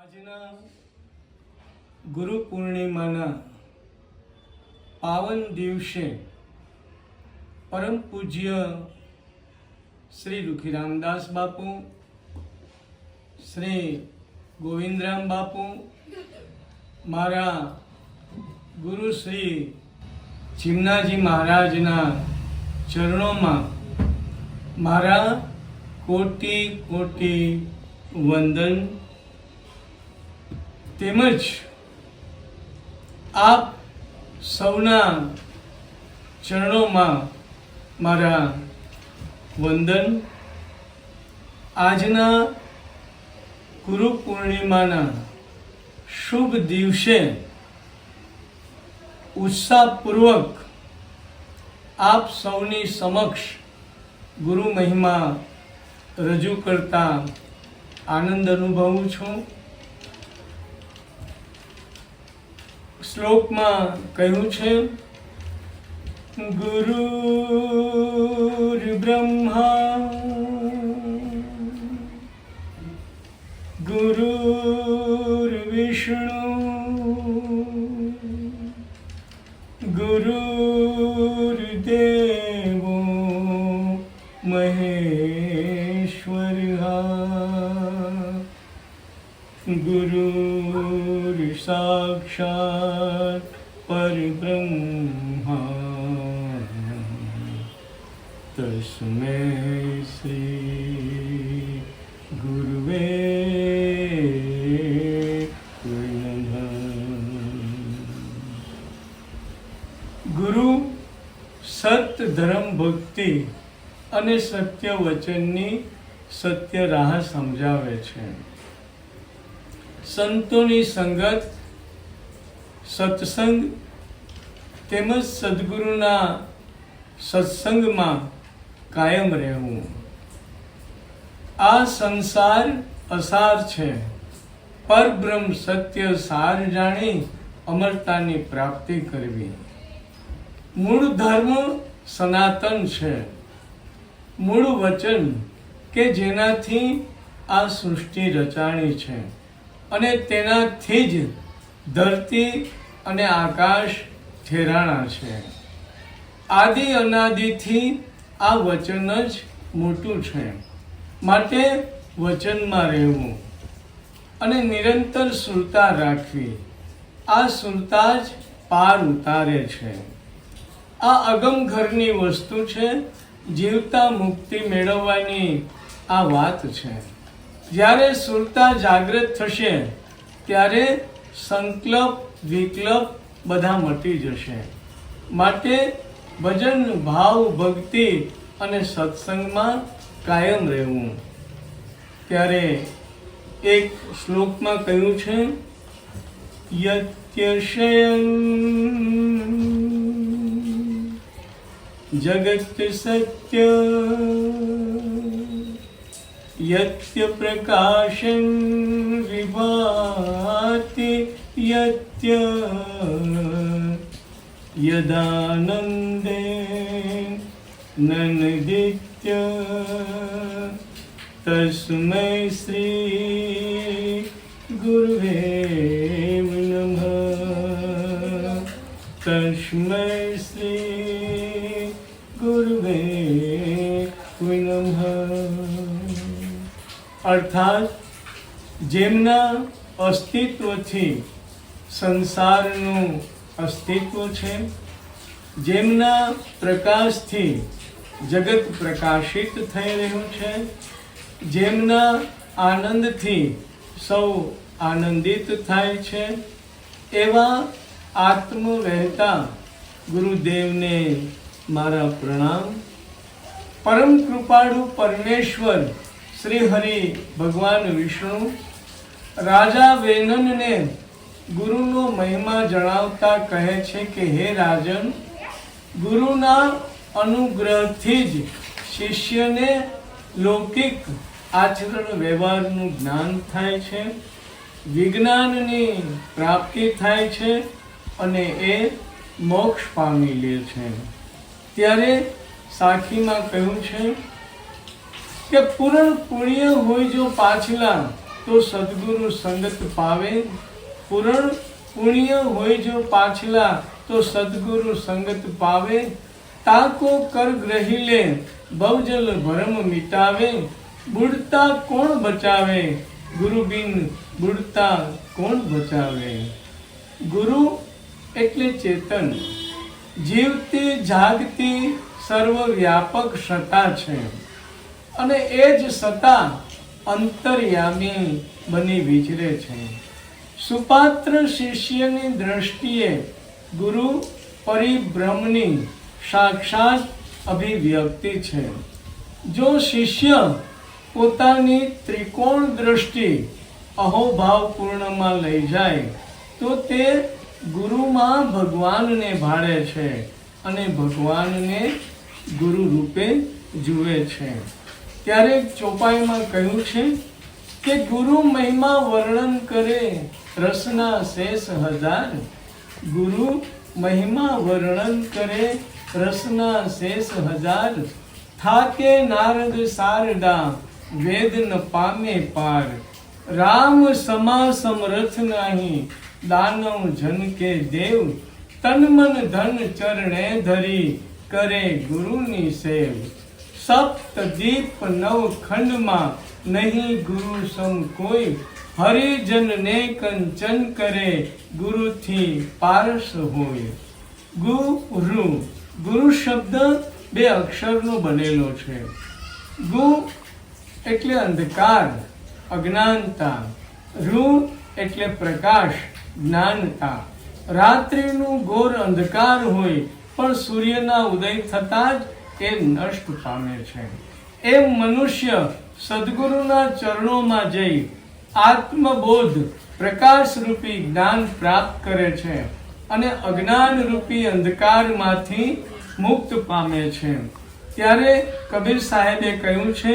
આજના ગુરુ પૂર્ણિમાના પાવન દિવસે પરમ પૂજ્ય શ્રી દુખીરામદાસ બાપુ, શ્રી ગોવિંદરામ બાપુ, મારા ગુરુ શ્રી ચીમનાજી મહારાજના ચરણોમાં મારા કોટી કોટી વંદન, તેમજ આપ સૌના ચરણોમાં મારા વંદન. આજના ગુરુ પૂર્ણિમાના શુભ દિવસે ઉત્સાહપૂર્વક આપ સૌની સમક્ષ ગુરુ મહિમા રજૂ કરતા આનંદ અનુભવું છું. શ્લોકમાં કહ્યું છે, ગુરુર બ્રહ્મા ગુરુર વિષ્ણુ ગુરુર દેવો મહેશ્વરઃ ગુરુર સાક્ષાત પરબ્રહ્મા તસ્મૈ શ્રી ગુરુવે નમઃ. ગુરુ સત ધર્મ ભક્તિ અને સત્ય વચનની સત્ય રાહ સમજાવે છે. સંતોની સંગત, સત્સંગ તેમજ સદગુરુના સત્સંગમાં કાયમ રહેવું. આ સંસાર અસાર છે, પરબ્રહ્મ સત્ય સાર જાણી અમરતાની પ્રાપ્તિ કરવી. મૂળ ધર્મ સનાતન છે, મૂળ વચન કે જેનાથી આ સૃષ્ટિ રચાણી છે અને તેનાથી જ ધરતી અને આકાશ ઠેરાણા છે. આદિ અનાદિથી આ વચન જ મોટું છે, માટે વચનમાં રહેવું અને નિરંતર સુરતા રાખવી. આ સુરતા જ પાર ઉતારે છે. આ અગમ ઘરની વસ્તુ છે, જીવતા મુક્તિ મેળવવાની આ વાત છે. જ્યારે સુરતા જાગૃત થશે ત્યારે સંકલ્પ વિકલ્પ બધા મટી જશે. માટે ભજન ભાવ ભક્તિ અને સત્સંગમાં કાયમ રહેવું. ત્યારે એક શ્લોકમાં કહ્યું છે, યત્યશયં જગત સત્ય યત્ય પ્રકાશન વિભાતિ યત્ય યદાનંદે નનદિત્ય તસ્મૈ શ્રી ગુરુવે નમઃ. તસ્મૈ શ્રી ગુરુવે નમઃ. અર્થાત જેમના અસ્તિત્વથી સંસારનું અસ્તિત્વ છે, જેમના પ્રકાશથી જગત પ્રકાશિત થઈ રહ્યું છે, જેમના આનંદથી સૌ આનંદિત થાય છે, એવા આત્મ વહેતા ગુરુદેવને મારા પ્રણામ. પરમ કૃપાળુ પરમેશ્વર શ્રી હરિ ભગવાન વિષ્ણુ રાજા વેનનને ગુરુનો મહિમા જણાવતા કહે છે કે, હે રાજન, ગુરુના અનુગ્રહથી જ શિષ્યને લૌકિક આચરણ વ્યવહારનું જ્ઞાન થાય છે, વિજ્ઞાનની પ્રાપ્તિ થાય છે અને એ મોક્ષ પામી લે છે. ત્યારે સાખીમાં કહ્યું છે કે પૂરણ પુણ્ય હોય જો પાછલા તો સદગુરુ સંગત પાવે, પૂરણ પુણ્ય હોય જો પાછલા તો સદગુરુ સંગત પાવે, તાકો કર ગ્રહી લે બહુજલ ભરમ મિટાવે, બુડતા કોણ બચાવે, ગુરુ બિન બુડતા કોણ બચાવે। ગુરુ એટલે ચેતન, જીવતી જાગતી સર્વવ્યાપક સત્તા છે અને એ જ સત્તા અંતર્યામી બની વિચરે છે। સુપાત્ર શિષ્યની દ્રષ્ટિએ ગુરુ પરિબ્રહ્મની સાક્ષાત અભિવ્યક્તિ છે। જો શિષ્ય પોતાની ત્રિકોણ દ્રષ્ટિ અહોભાવપૂર્ણમાં લઈ જાય તો તે ગુરુમાં ભગવાનને ભાળે છે અને ભગવાનને ગુરુ રૂપે જુએ છે। ત્યારે ચોપાઈમાં કહ્યું છે કે ગુરુ મહિમા વર્ણન કરે રસના શેષ હજાર, ગુરુ મહિમા વર્ણન કરે રસના શેષ હજાર, થાકે નારદ શારદા વેદ ન પામે પાર, રામ સમા સમરથ નાહી દાનવ જન કે દેવ, તન મન ધન ચરણે ધરી કરે ગુરુની સેવ, સપ્ત દીપ નવ ખંડમાં નહીં ગુરુ સમ કોઈ, હરિજન ને કંચન કરે ગુરુથી પારસ હોય। ગુરુ, ગુરુ શબ્દ બે અક્ષરનો બનેલો છે। ગુ એટલે અંધકાર અજ્ઞાનતા, રુ એટલે પ્રકાશ જ્ઞાનતા। રાત્રિનું ઘોર અંધકાર હોય પણ સૂર્યના ઉદય થતાં જ એ નષ્ટ પામે છે। એમ મનુષ્ય સદગુરુના ચરણોમાં જઈ આત્મબોધ પ્રકાશ રૂપી જ્ઞાન પ્રાપ્ત કરે છે અને અજ્ઞાન રૂપી અંધકારમાંથી મુક્ત પામે છે। ત્યારે કબીર સાહેબે કહ્યું છે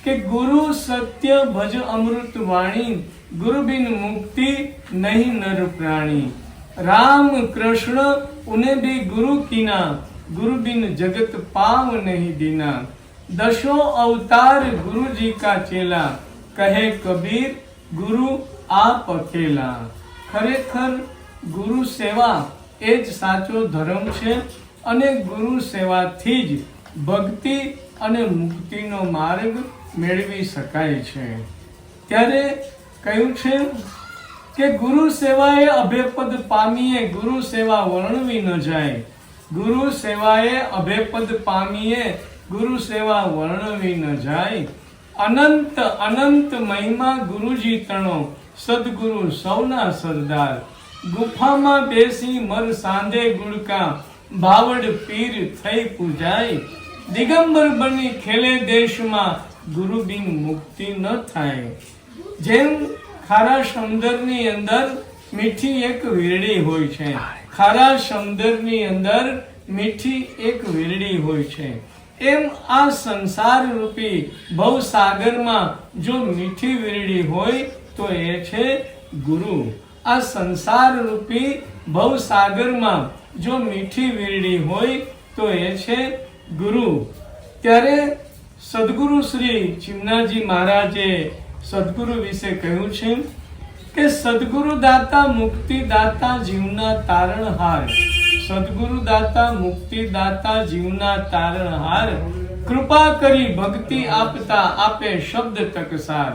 કે ગુરુ સત્ય ભજ અમૃત વાણી, ગુરુ બિન મુક્તિ નહીં નર પ્રાણી, राम कृष्ण उन्हें भी गुरु कीना, गुरु बिन जगत पाव नहीं दीना, दशों अवतार गुरु जी का चेला, कहे कबीर गुरु आप अकेला। खरेखर गुरु सेवा ए ज साचो धर्म छे અને ગુરુ સેવાથી જ ભક્તિ અને મુક્તિનો માર્ગ મેળવી શકાય છે। ત્યારે કહ્યું છે કે ગુરુ સેવાએ અભેપદ પામીએ, ગુરુ સેવા વર્ણવી ન જાય, ગુરુ સેવાએ અભેપદ પામીએ, ગુરુ સેવા વર્ણવી ન જાય। અનંત અનંત મહિમા ગુરુજી તણો, સદગુરુ સૌના સરદાર, ગુફામાં બેસી મર સાંધે ગુડકા, ભાવડ પીર થઈ પૂજાય, દિગંબર બની ખેલે દેશમાં, ગુરુ બિન મુક્તિ ન થાય। જેમ ખારા સમુદ્રની અંદર મીઠી એક વીરડી હોય છે, ખારા સમુદ્રની અંદર મીઠી એક વીરડી હોય છે, એમ આ સંસાર રૂપી ભવસાગરમાં જો મીઠી વીરડી હોય તો એ છે ગુરુ। આ સંસાર રૂપી ભવસાગરમાં જો મીઠી વીરડી હોય તો એ છે ગુરુ। ત્યારે સદગુરુ શ્રી ચિમનાજી મહારાજે સદગુરુ વિશે કહ્યું છે કે સદગુરુ દાતા મુક્તિ દાતા જીવના તારણહાર, સદગુરુ દાતા મુક્તિ દાતા જીવના તારણહાર, કૃપા કરી ભક્તિ આપતા આપે શબ્દ તકસાર,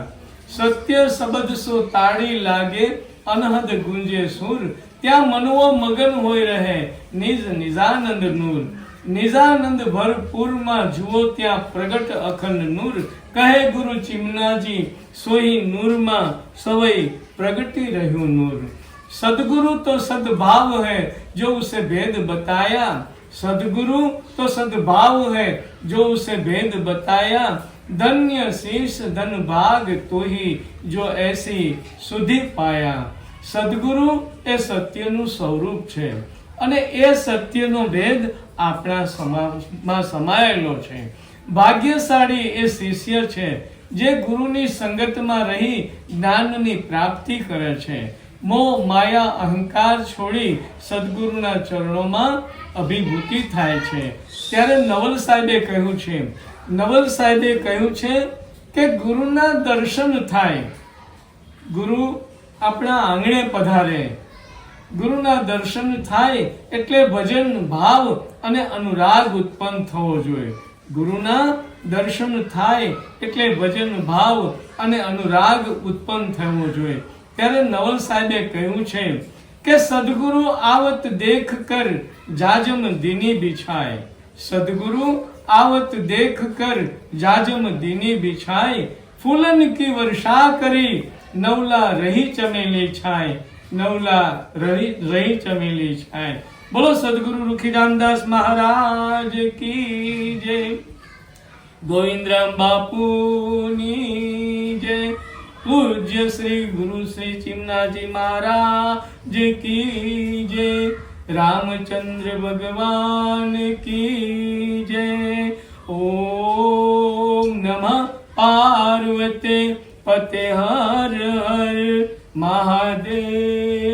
સત્ય શબ્દ સો તાળી લાગે અનહદ ગુંજે સુર, ત્યાં મનવો મગન હોય રહે નિજ નિજાનંદ નૂર, નિજાનંદ ભરપૂરમાં જુઓ ત્યાં પ્રગટ અખંડ નૂર, કહે ગુરુ ચિમનાજી સોહી નૂરમાં સવઈ प्रगति रह्यो नूर। सदगुरु तो सद्भाव है जो उसे भेद बताया, सदगुरु तो सद्भाव है जो उसे भेद बताया, धन्य शीश धन भाग तो ही जो ऐसी सुधि पाया। सदगुरु ए सत्यનું સ્વરૂપ છે અને એ સત્યનો ભેદ આપણા સમાજમાં સમાયેલો છે। ભાગ્યશાળી એ શિષ્ય છે જે ગુરુની સંગતમાં રહી જ્ઞાનની પ્રાપ્તિ કરે છે। મોહ માયા અહંકાર છોડી સદગુરુના ચરણોમાં અભિભૂતિ થાય છે। ત્યારે નવલ સાહેબે કહ્યું છે કે ગુરુના દર્શન થાય ગુરુ આપણા આંગણે પધારે, ગુરુના દર્શન થાય એટલે ભજન ભાવ અને અનુરાગ ઉત્પન્ન થવો જોઈએ. ગુરુના દર્શન થાય એટલે ભજન ભાવ અને અનુરાગ ઉત્પન્ન થવો જોઈએ. ત્યારે નવલ સાહેબે કહ્યું છે કે સદગુરુ આવત દેખ કર જાજમ દીની બિછાય. સદગુરુ आवत देख कर जाजम दीनी बिछाए, फूलन की वर्षा करी नवला रही चमेली छाए, नवला रही चमेली छाए. बोलो सदगुरु रुखीरामदास महाराज की जय. गोविंदराम बापूनी जय. पूज्य श्री गुरु श्री चिमनाजी महाराज की जय. रामचंद्र भगवान की जय. ओम नमः पार्वती पते हर हर महादेव.